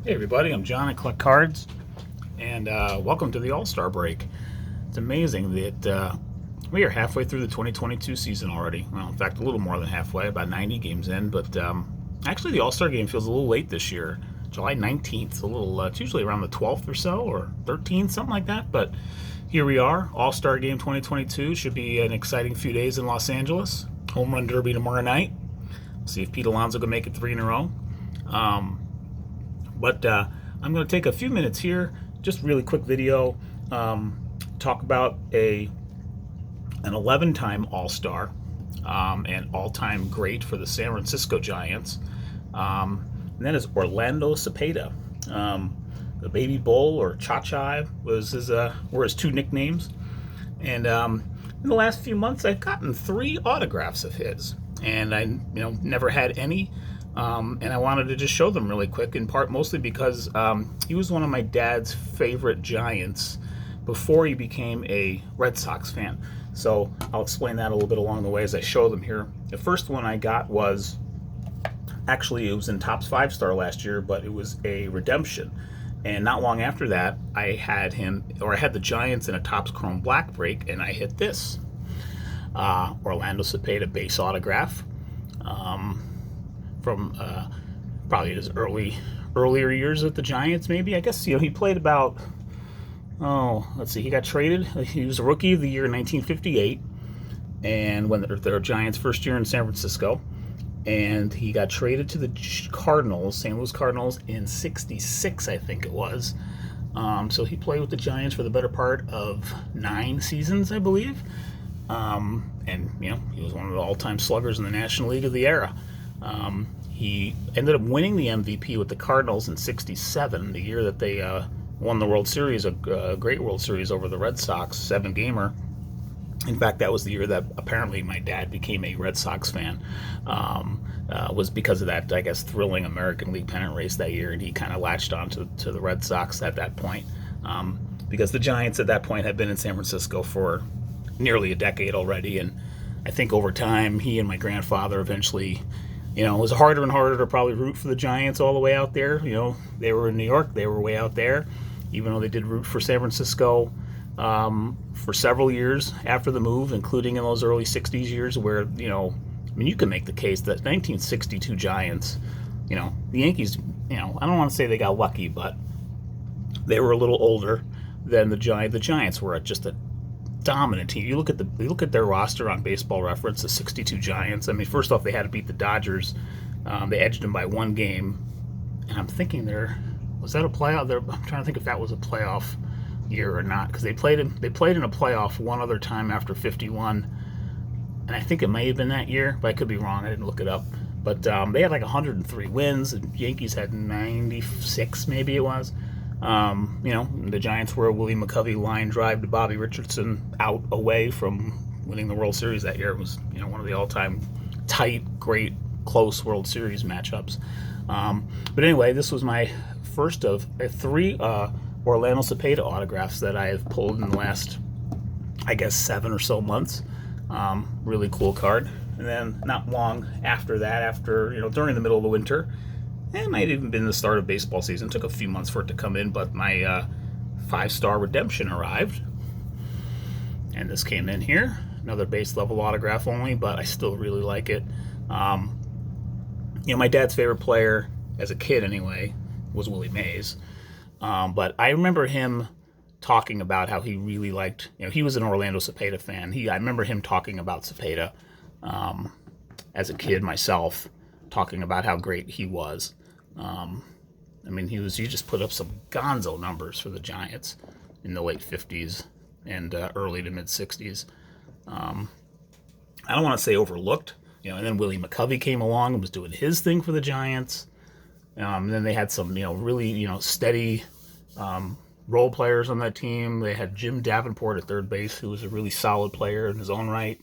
Hey everybody, I'm John. I collect cards, and welcome to the All-Star break. It's amazing that we are halfway through the 2022 season already. Well, in fact, a little more than halfway, about 90 games in. But actually, the All-Star game feels a little late this year. July 19th, a little. It's usually around the 12th or so, or 13th, something like that. But here we are. All-Star game 2022 should be an exciting few days in Los Angeles. Home Run Derby tomorrow night. See if Pete Alonso can make it three in a row. But I'm going to take a few minutes here, just really quick video, talk about an 11-time All-Star, and all-time great for the San Francisco Giants. And that is Orlando Cepeda. The Baby Bull, or Cha-Cha were his two nicknames. And in the last few months, I've gotten 3 autographs of his, and I never had any. And I wanted to just show them really quick, in part mostly because he was one of my dad's favorite Giants before he became a Red Sox fan. So I'll explain that a little bit along the way as I show them here. The first one I got was, actually it was in Topps 5-Star last year, but it was a redemption. And not long after that, I had the Giants in a Topps Chrome Black break, and I hit this. Orlando Cepeda base autograph. From probably his earlier years at the Giants, maybe. I guess he played about, let's see, he got traded. He was a rookie of the year in 1958, and when their Giants' first year in San Francisco, and he got traded to the Cardinals, St. Louis Cardinals, in '66, I think it was. So he played with the Giants for the better part of 9 seasons, I believe. And he was one of the all-time sluggers in the National League of the era. He ended up winning the MVP with the Cardinals in '67, the year that they won the World Series, a great World Series over the Red Sox, 7-gamer. In fact, that was the year that apparently my dad became a Red Sox fan. Was because of that, I guess, thrilling American League pennant race that year, and he kind of latched on to the Red Sox at that point. Because the Giants at that point had been in San Francisco for nearly a decade already, and I think over time, he and my grandfather eventually, it was harder and harder to probably root for the Giants all the way out there. They were in New York, they were way out there, even though they did root for San Francisco for several years after the move, including in those early 60s years where, you can make the case that 1962 Giants, the Yankees, I don't want to say they got lucky, but they were a little older than the Giants. The Giants were just a dominant team. You look at their roster on Baseball Reference, the '62 Giants. I mean, first off, they had to beat the Dodgers. They edged them by 1 game, and I'm thinking was that a playoff? I'm trying to think if that was a playoff year or not, because they played in a playoff one other time after '51, and I think it may have been that year, but I could be wrong. I didn't look it up. But they had like 103 wins, and Yankees had 96, maybe it was. The Giants were a Willie McCovey line drive to Bobby Richardson out away from winning the World Series that year. It was, one of the all-time tight, great, close World Series matchups. But anyway, this was my first of 3 Orlando Cepeda autographs that I have pulled in the last, I guess, 7 or so months. Really cool card. And then not long after that, during the middle of the winter, it might have even been the start of baseball season. It took a few months for it to come in, but my 5-star redemption arrived. And this came in here. Another base level autograph only, but I still really like it. My dad's favorite player, as a kid anyway, was Willie Mays. But I remember him talking about how he really liked, he was an Orlando Cepeda fan. I remember him talking about Cepeda as a kid myself, talking about how great he was. He just put up some gonzo numbers for the Giants in the late 50s and early to mid 60s. I don't want to say overlooked, and then Willie McCovey came along and was doing his thing for the Giants. And then they had some, really, steady role players on that team. They had Jim Davenport at third base, who was a really solid player in his own right.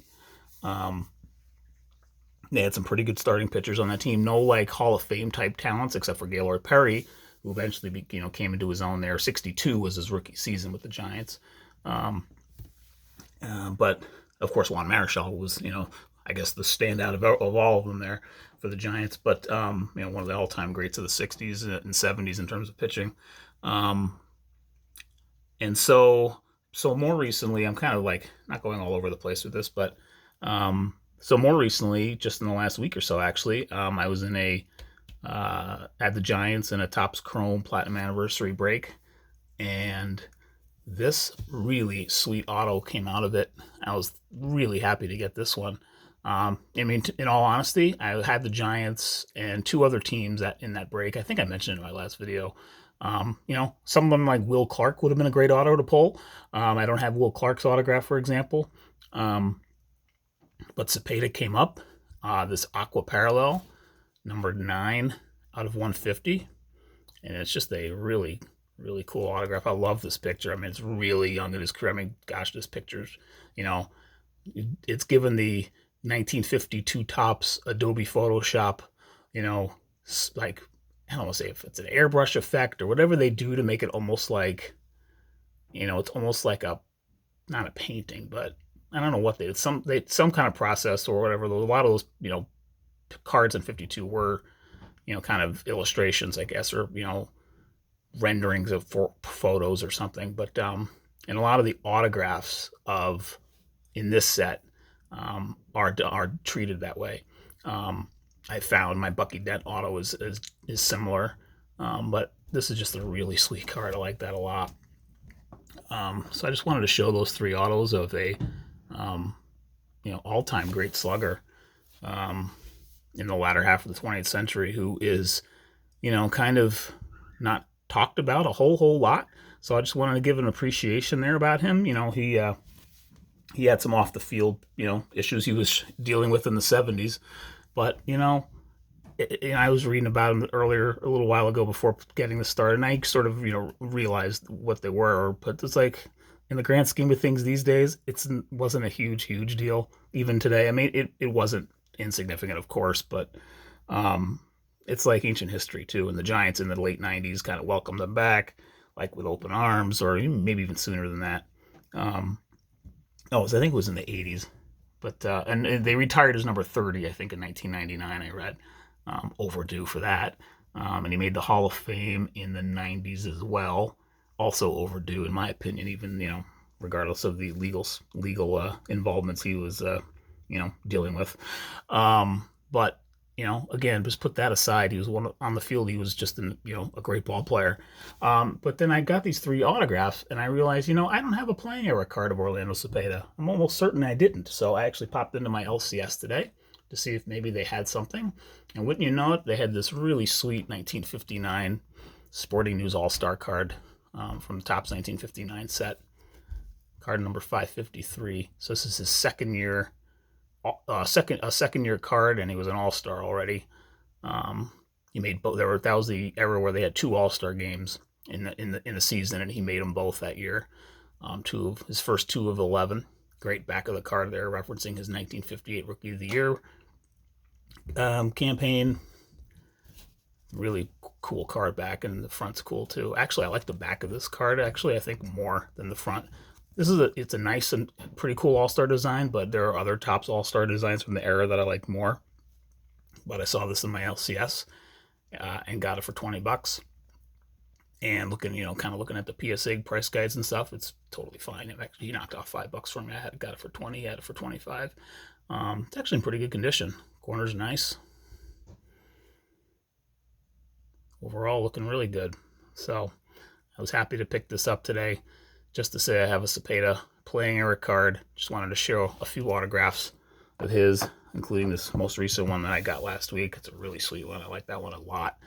They had some pretty good starting pitchers on that team. No Hall of Fame type talents, except for Gaylord Perry, who eventually came into his own there. '62 was his rookie season with the Giants. But of course, Juan Marichal was I guess the standout of all of them there for the Giants, but one of the all-time greats of the '60s and '70s in terms of pitching. Um, and so more recently, I'm kind of like not going all over the place with this, but so more recently, just in the last week or so, actually, I was in at the Giants in a Topps Chrome Platinum Anniversary break, and this really sweet auto came out of it. I was really happy to get this one. In all honesty, I had the Giants and two other teams in that break. I think I mentioned it in my last video. Someone like Will Clark would have been a great auto to pull. I don't have Will Clark's autograph, for example. But Cepeda came up. This Aqua Parallel, number 9 out of 150. And it's just a really, really cool autograph. I love this picture. I mean, it's really young in his career. I mean, gosh, this picture's, it's given the 1952 Topps Adobe Photoshop, like, I don't want to say if it's an airbrush effect or whatever they do to make it almost like, it's almost like not a painting, but I don't know what some kind of process or whatever. A lot of those, cards in 52 were, kind of illustrations, I guess, or, renderings of photos or something. But and a lot of the autographs in this set are treated that way. I found my Bucky Dent auto is similar, but this is just a really sweet card. I like that a lot. So I just wanted to show those 3 autos of a all-time great slugger in the latter half of the 20th century, who is kind of not talked about a whole lot. So I just wanted to give an appreciation there about him. He had some off the field issues he was dealing with in the '70s, but I was reading about him earlier a little while ago before getting this started, and I sort of realized what they were. But it's like, in the grand scheme of things these days, it wasn't a huge deal even today. I mean, it wasn't insignificant, of course, but it's like ancient history too. And the Giants in the late '90s kind of welcomed them back, like with open arms, or maybe even sooner than that. I think it was in the '80s, but and they retired his number 30, I think, in 1999. I read, overdue for that. And he made the Hall of Fame in the '90s as well, also overdue in my opinion, even regardless of the legal involvements he was dealing with. But again, just put that aside. He was on the field. He was just a great ball player. But then I got these 3 autographs, and I realized, I don't have a playing era card of Orlando Cepeda. I'm almost certain I didn't. So I actually popped into my LCS today to see if maybe they had something. And wouldn't you know it, they had this really sweet 1959 Sporting News All-Star card from the Topps 1959 set. Card number 553. So this is his second year card, and he was an all-star already. He made both. That was the era where they had 2 all-star games in the season, and he made them both that year. His first 2 of 11. Great back of the card there, referencing his 1958 Rookie of the Year campaign. Really cool card back, and the front's cool too. Actually, I like the back of this card. Actually, I think more than the front. It's a nice and pretty cool all-star design, but there are other Topps all-star designs from the era that I like more. But I saw this in my LCS and got it for $20. And looking at the PSA price guides and stuff, it's totally fine. He knocked off $5 for me. Got it for 20. He had it for 25. It's actually in pretty good condition. Corner's nice. Overall, looking really good. So I was happy to pick this up today, just to say I have a Cepeda playing era card. Just wanted to show a few autographs of his, including this most recent one that I got last week. It's a really sweet one. I like that one a lot.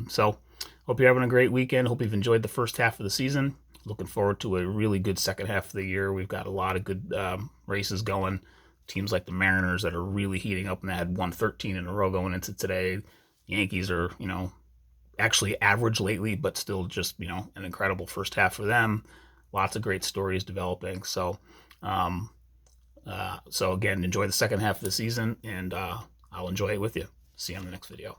So hope you're having a great weekend. Hope you've enjoyed the first half of the season. Looking forward to a really good second half of the year. We've got a lot of good races going. Teams like the Mariners that are really heating up, and they had 113 in a row going into today. Yankees are, actually average lately, but still just, an incredible first half for them. Lots of great stories developing. So again, enjoy the second half of the season, and I'll enjoy it with you. See you on the next video.